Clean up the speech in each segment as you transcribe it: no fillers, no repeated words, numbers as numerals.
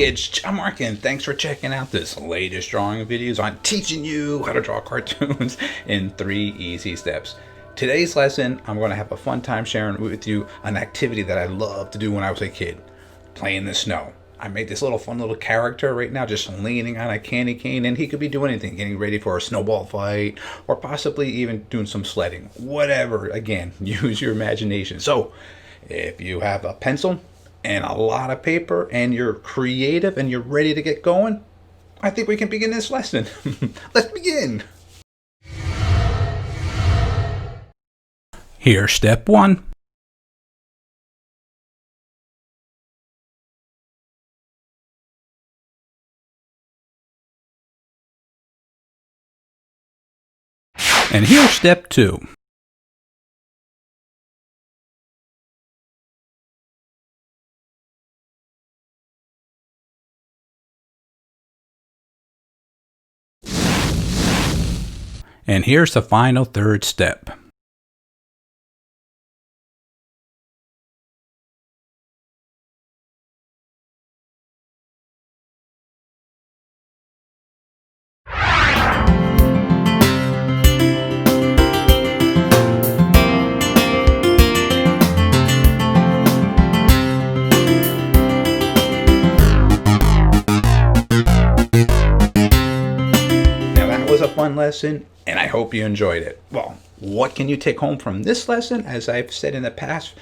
it's John-Marc, and thanks for checking out this latest drawing videos on teaching you how to draw cartoons in 3 easy steps. Today's lesson, I'm going to have a fun time sharing with you an activity that I loved to do when I was a kid, play in the snow. I made this fun little character right now just leaning on a candy cane, and he could be doing anything, getting ready for a snowball fight, or possibly even doing some sledding. Whatever, again, use your imagination. So, if you have a pencil and a lot of paper and you're creative and you're ready to get going, I think we can begin this lesson. Let's begin. Here's step 1. And here's step 2. And here's the final 3rd step. A fun lesson, and I hope you enjoyed it. Well, what can you take home from this lesson? As I've said in the past,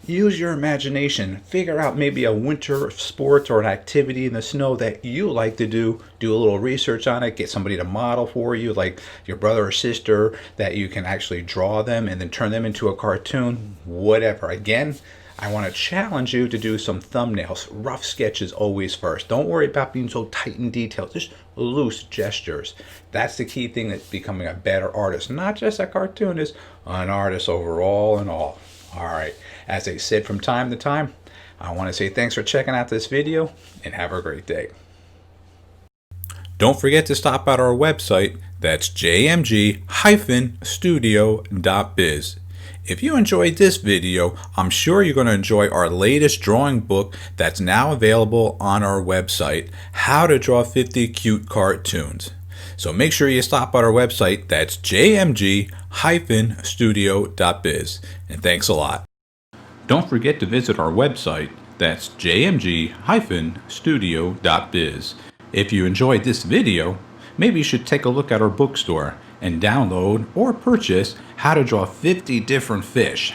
use your imagination. Figure out maybe a winter sport or an activity in the snow that you like to do. Do a little research on it. Get somebody to model for you, like your brother or sister, that you can actually draw them and then turn them into a cartoon. Whatever. Again, I want to challenge you to do some thumbnails. Rough sketches always first. Don't worry about being so tight and detailed. Just loose gestures. That's the key thing that's becoming a better artist. Not just a cartoonist, an artist overall and all. Alright, as I said from time to time, I want to say thanks for checking out this video and have a great day. Don't forget to stop at our website. That's jmg-studio.biz. If you enjoyed this video, I'm sure you're going to enjoy our latest drawing book that's now available on our website, How to Draw 50 Cute Cartoons. So make sure you stop at our website, that's jmg-studio.biz. And thanks a lot. Don't forget to visit our website, that's jmg-studio.biz. If you enjoyed this video, maybe you should take a look at our bookstore and download or purchase How to Draw 50 Different Fish.